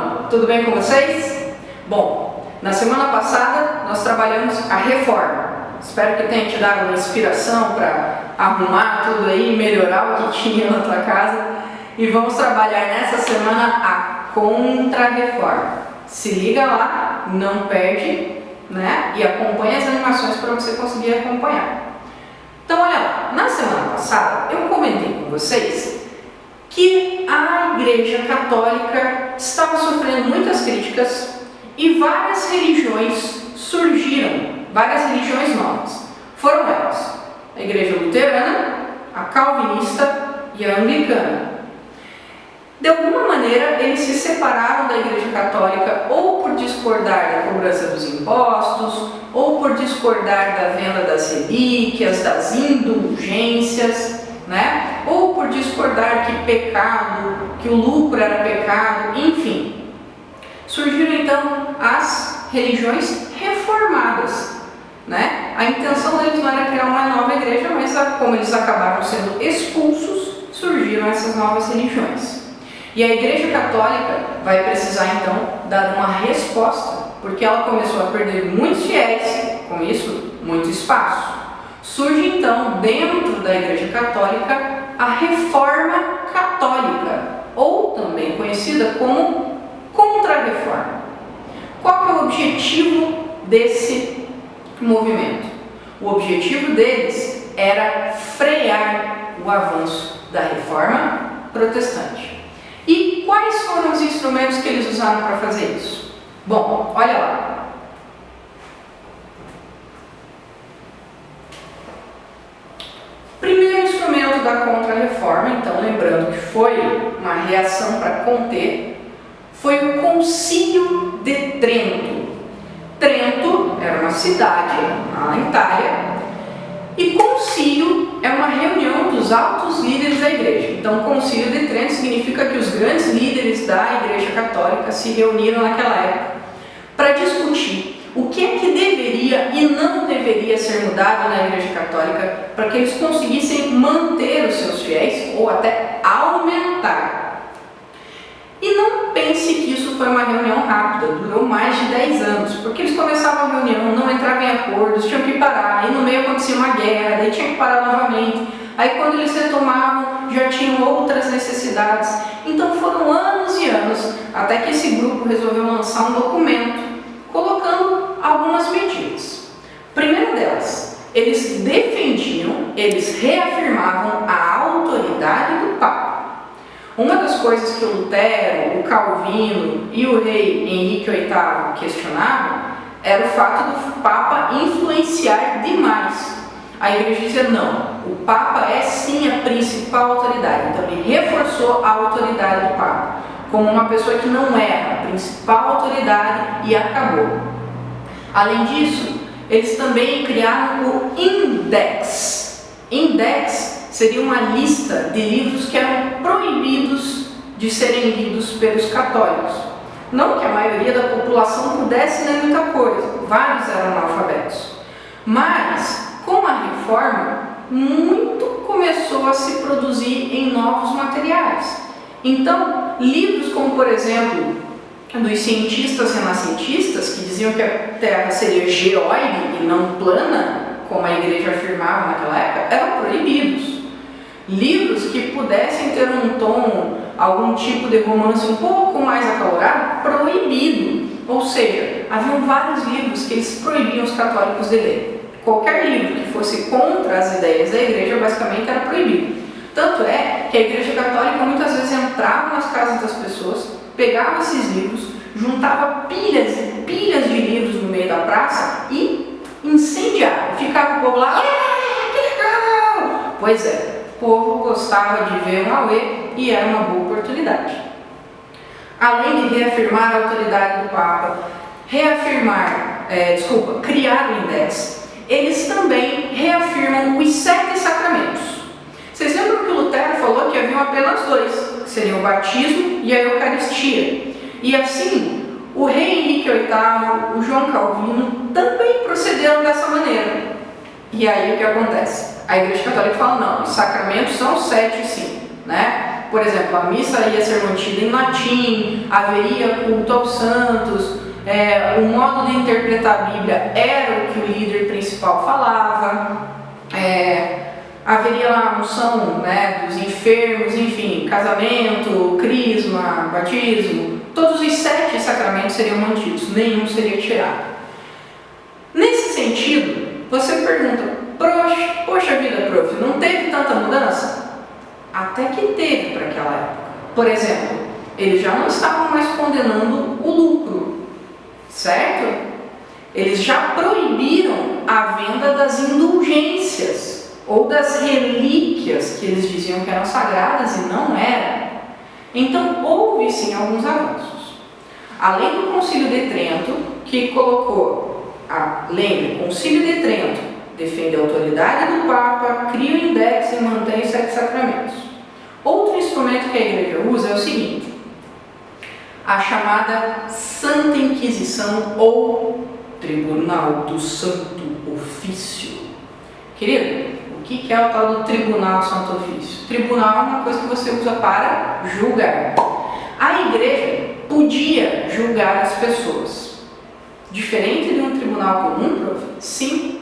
turma, tudo bem com vocês? Bom, na semana passada nós trabalhamos a reforma. Espero que tenha te dado uma inspiração para arrumar tudo aí, melhorar o que tinha na tua casa. E vamos trabalhar nessa semana a contra-reforma. Se liga lá, não perde, né? E acompanha as animações para você conseguir acompanhar. Então olha lá, na semana passada eu comentei com vocês que a Igreja Católica estava sofrendo muitas críticas e várias religiões surgiram, várias religiões novas. Foram elas: a Igreja Luterana, a Calvinista e a Anglicana. De alguma maneira, eles se separaram da Igreja Católica ou por discordar da cobrança dos impostos, ou por discordar da venda das relíquias, das indulgências, né? Ou por discordar que o lucro era pecado, enfim. Surgiram então as religiões reformadas, né? A intenção deles não era criar uma nova igreja, mas como eles acabaram sendo expulsos, surgiram essas novas religiões. E a Igreja Católica vai precisar então dar uma resposta, porque ela começou a perder muitos fiéis, com isso, muito espaço. Surge então, dentro da Igreja Católica, a Reforma Católica, ou também conhecida como Contra-Reforma. Qual que é o objetivo desse movimento? O objetivo deles era frear o avanço da Reforma Protestante. E quais foram os instrumentos que eles usaram para fazer isso? Bom, olha lá. Primeiro instrumento da Contra-Reforma, então lembrando que foi uma reação para conter, foi o Concílio de Trento. Trento era uma cidade na Itália, e concílio é uma reunião dos altos líderes da igreja. Então, o Concílio de Trento significa que os grandes líderes da Igreja Católica se reuniram naquela época para discutir o que é que deveria e não deveria ser mudado na Igreja Católica para que eles conseguissem manter os seus fiéis ou até aumentar. E não pense que isso foi uma reunião rápida, durou mais de 10 anos, porque eles começavam a reunião, não entravam em acordos, tinham que parar, e no meio acontecia uma guerra, daí tinha que parar novamente. Aí quando eles retomavam, já tinham outras necessidades. Então foram anos e anos, até que esse grupo resolveu lançar um documento, colocando algumas medidas. Primeira delas, eles defendiam, eles reafirmavam a autoridade do Papa. Uma das coisas que o Lutero, o Calvino e o rei Henrique VIII questionavam era o fato do Papa influenciar demais. A igreja dizia não, o Papa é sim a principal autoridade. Então ele reforçou a autoridade do Papa como uma pessoa que não erra, a principal autoridade, e acabou. Além disso, eles também criaram o Index. Index seria uma lista de livros que eram proibidos de serem lidos pelos católicos. Não que a maioria da população pudesse ler muita coisa, vários eram analfabetos. Mas, com a reforma, muito começou a se produzir em novos materiais. Então, livros como, por exemplo, dos cientistas renascentistas, que diziam que a Terra seria geóide e não plana, como a igreja afirmava naquela época, eram proibidos. Livros que pudessem ter um tom, algum tipo de romance um pouco mais acalorado, proibido. Ou seja, haviam vários livros que eles proibiam os católicos de ler. Qualquer livro que fosse contra as ideias da igreja, basicamente, era proibido. Tanto é que a igreja católica muitas vezes entrava nas casas das pessoas, pegava esses livros, juntava pilhas e pilhas de livros no meio da praça e incendiava. Ficava o povo lá, que legal! Pois é. O povo gostava de ver um auê e era uma boa oportunidade. Além de reafirmar a autoridade do Papa, criar o Index, eles também reafirmam os 7 sacramentos. Vocês lembram que o Lutero falou que haviam apenas 2, que seriam o batismo e a Eucaristia. E assim, o rei Henrique VIII, o João Calvino também procederam dessa maneira. E aí o que acontece? A Igreja Católica fala, não, os sacramentos são 7 sim, né? Por exemplo, a missa ia ser mantida em latim, haveria culto aos santos, o modo de interpretar a Bíblia era o que o líder principal falava, haveria lá a unção, né, dos enfermos, enfim, casamento, crisma, batismo, todos os 7 sacramentos seriam mantidos, nenhum seria tirado. Nesse sentido, você pergunta, poxa vida, prof, não teve tanta mudança? Até que teve para aquela época. Por exemplo, eles já não estavam mais condenando o lucro, certo? Eles já proibiram a venda das indulgências ou das relíquias que eles diziam que eram sagradas e não eram. Então, houve sim alguns avanços. Além do Concílio de Trento, que colocou, lembre, Concílio de Trento defende a autoridade do Papa, cria o index e mantém os 7 sacramentos. Outro instrumento que a Igreja usa é o seguinte: a chamada Santa Inquisição ou Tribunal do Santo Ofício. Querido, o que é o tal do Tribunal do Santo Ofício? Tribunal é uma coisa que você usa para julgar. A Igreja podia julgar as pessoas. Diferente de um tribunal comum, prof? Sim.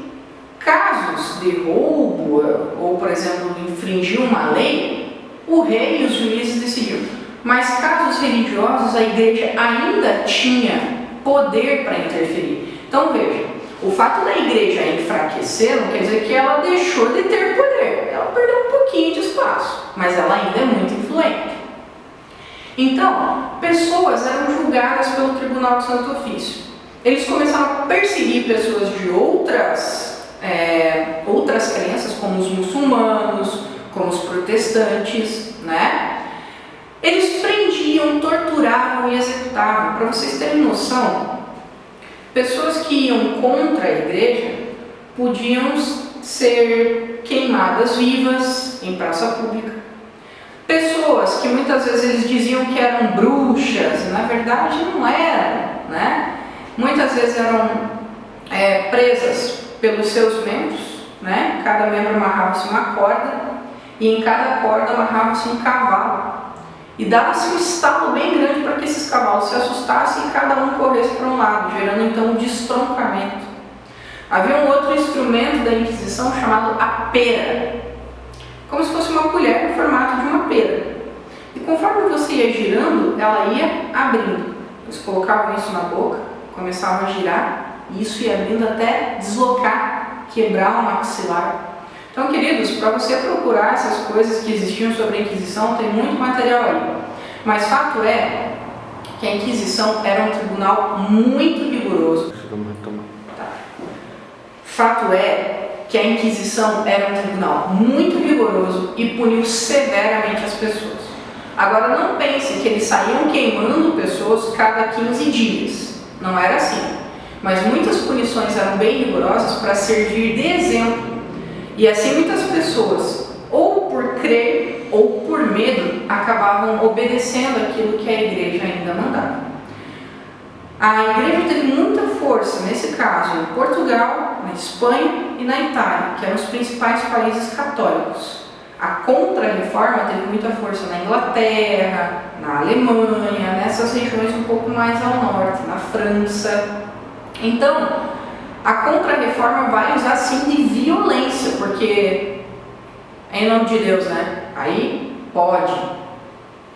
Casos de roubo ou, por exemplo, de infringir uma lei, o rei e os juízes decidiam. Mas casos religiosos, a Igreja ainda tinha poder para interferir. Então veja, o fato da Igreja enfraquecer não quer dizer que ela deixou de ter poder. Ela perdeu um pouquinho de espaço, mas ela ainda é muito influente. Então, pessoas eram julgadas pelo Tribunal do Santo Ofício. Eles começaram a perseguir pessoas de outras crenças, como os muçulmanos, como os protestantes, né? Eles prendiam, torturavam e executavam. Para vocês terem noção, pessoas que iam contra a Igreja podiam ser queimadas vivas em praça pública. Pessoas que muitas vezes eles diziam que eram bruxas, na verdade não eram, né? Muitas vezes eram presas pelos seus membros, né? Cada membro amarrava-se uma corda e em cada corda amarrava-se um cavalo. E dava-se um estalo bem grande para que esses cavalos se assustassem e cada um corresse para um lado, gerando então um destroncamento. Havia um outro instrumento da Inquisição chamado a pera, como se fosse uma colher no formato de uma pera. E conforme você ia girando, ela ia abrindo. Eles colocavam isso na boca, começavam a girar, e isso ia abrindo até deslocar, quebrar o maxilar. Então, queridos, para você procurar essas coisas que existiam sobre a Inquisição, tem muito material aí. Mas fato é que a Inquisição era um tribunal muito rigoroso. Tá. Fato é que a Inquisição era um tribunal muito rigoroso e puniu severamente as pessoas. Agora, não pense que eles saíam queimando pessoas cada 15 dias. Não era assim. Mas muitas punições eram bem rigorosas para servir de exemplo. E assim muitas pessoas, ou por crer ou por medo, acabavam obedecendo aquilo que a Igreja ainda mandava. A Igreja teve muita força, nesse caso, em Portugal, na Espanha e na Itália, que eram os principais países católicos. A Contra-Reforma teve muita força na Inglaterra, na Alemanha, nessas regiões um pouco mais ao norte, na França. Então, a Contra-Reforma vai usar sim de violência, porque é em nome de Deus, né? Aí pode.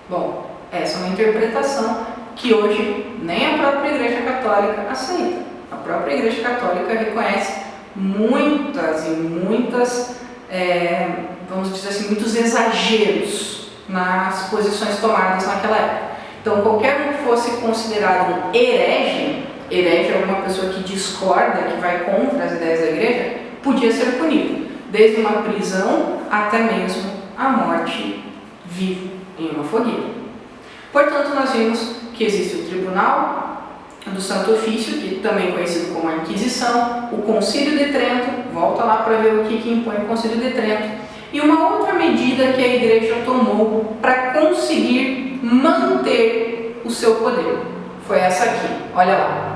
Bom, essa é uma interpretação que hoje nem a própria Igreja Católica aceita. A própria Igreja Católica reconhece muitas, vamos dizer assim, muitos exageros nas posições tomadas naquela época. Então, qualquer um que fosse considerado um herege é uma pessoa que discorda, que vai contra as ideias da Igreja, podia ser punido, desde uma prisão até mesmo a morte vivo em uma fogueira. Portanto, nós vimos que existe o Tribunal do Santo Ofício, que também é conhecido como a Inquisição, o Concílio de Trento, volta lá para ver o que impõe o Concílio de Trento, e uma outra medida que a Igreja tomou para conseguir manter o seu poder. Foi essa aqui, olha lá.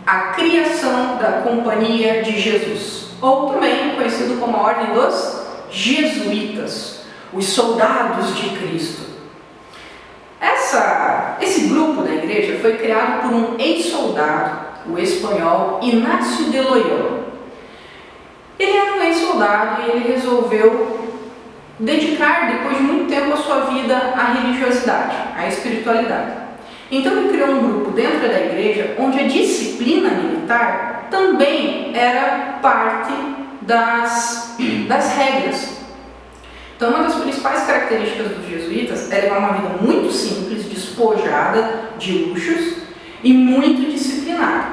A criação da Companhia de Jesus, ou também conhecido como a Ordem dos Jesuítas. os soldados de Cristo. Esse grupo da igreja foi criado por um ex-soldado, o espanhol Ignacio de Loyola. Ele era um ex-soldado e ele resolveu dedicar, depois de muito tempo, a sua vida à religiosidade, à espiritualidade. Então ele criou um grupo dentro da igreja onde a disciplina militar também era parte das regras. Então uma das principais características dos jesuítas é levar uma vida muito simples, despojada de luxos e muito disciplinada,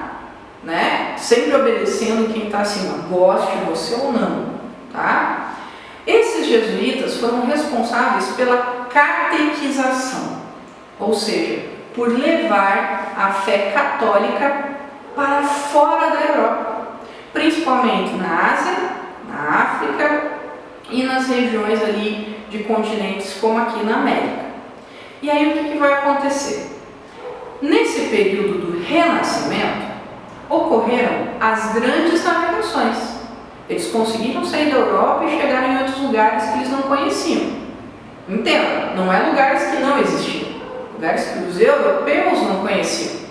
né? Sempre obedecendo quem está acima, goste você ou não, tá? Esses jesuítas foram responsáveis pela catequização, ou seja, por levar a fé católica para fora da Europa, principalmente na Ásia, na África e nas regiões ali de continentes como aqui na América. E aí o que vai acontecer? Nesse período do Renascimento, ocorreram as grandes navegações. Eles conseguiram sair da Europa e chegar em outros lugares que eles não conheciam. Entenda, não é lugares que não existiam, lugares que os europeus não conheciam.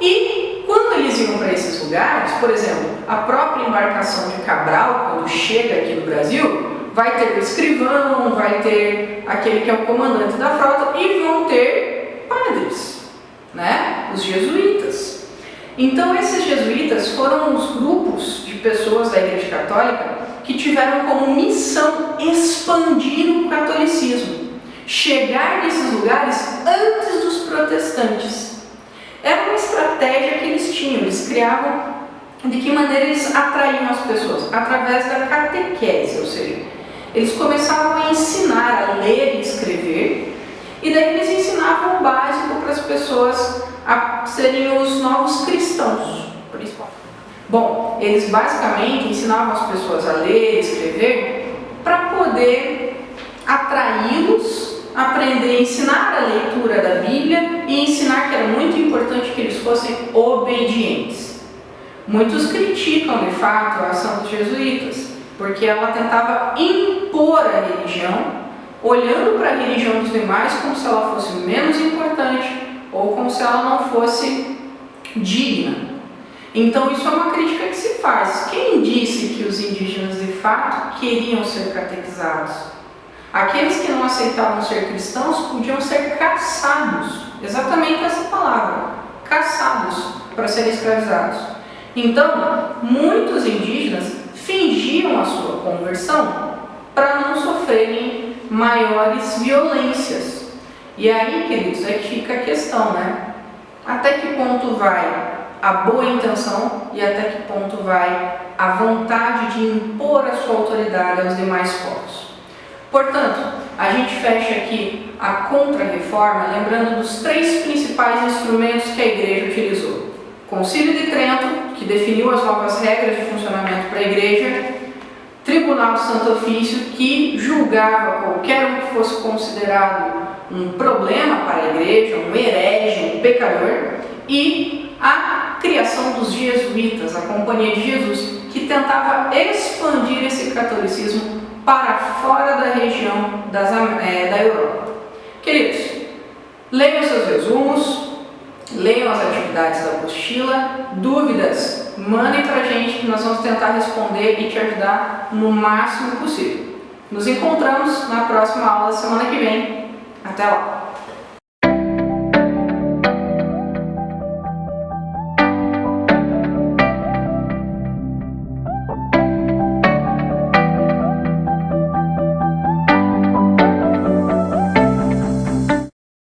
E quando eles iam para esses lugares, por exemplo, a própria embarcação de Cabral, quando chega aqui no Brasil, vai ter o escrivão, vai ter aquele que é o comandante da frota e vão ter padres, né? Os jesuítas. Então esses jesuítas foram os grupos de pessoas da Igreja Católica que tiveram como missão expandir o catolicismo, chegar nesses lugares antes dos protestantes. Era uma estratégia que eles tinham, eles criavam. De que maneira eles atraíam as pessoas? Através da catequese, ou seja, eles começavam a ensinar a ler e escrever, e daí eles ensinavam o básico para as pessoas a serem os novos cristãos, principalmente. Bom, eles basicamente ensinavam as pessoas a ler e escrever para poder atraí-los, aprender, ensinar a leitura da Bíblia e ensinar que era muito importante que eles fossem obedientes. Muitos criticam, de fato, a ação dos jesuítas, porque ela tentava impor a religião, olhando para a religião dos demais como se ela fosse menos importante ou como se ela não fosse digna. Então isso é uma crítica que se faz. Quem disse que os indígenas de fato queriam ser catequizados? Aqueles que não aceitavam ser cristãos podiam ser caçados, exatamente essa palavra, caçados para serem escravizados. Então, muitos indígenas fingiam a sua conversão para não sofrerem maiores violências. E aí, queridos, é que fica a questão, né? Até que ponto vai a boa intenção e até que ponto vai a vontade de impor a sua autoridade aos demais povos. Portanto, a gente fecha aqui a Contra-Reforma lembrando dos 3 principais instrumentos que a Igreja utilizou. Concílio de Trento, que definiu as novas regras de funcionamento para a Igreja, Tribunal do Santo Ofício, que julgava qualquer um que fosse considerado um problema para a Igreja, um herege, um pecador, e a criação dos jesuítas, a Companhia de Jesus, que tentava expandir esse catolicismo para fora da região da Europa. Queridos, leiam seus resumos, leiam as atividades da apostila, dúvidas, mandem para a gente que nós vamos tentar responder e te ajudar no máximo possível. Nos encontramos na próxima aula semana que vem. Até lá!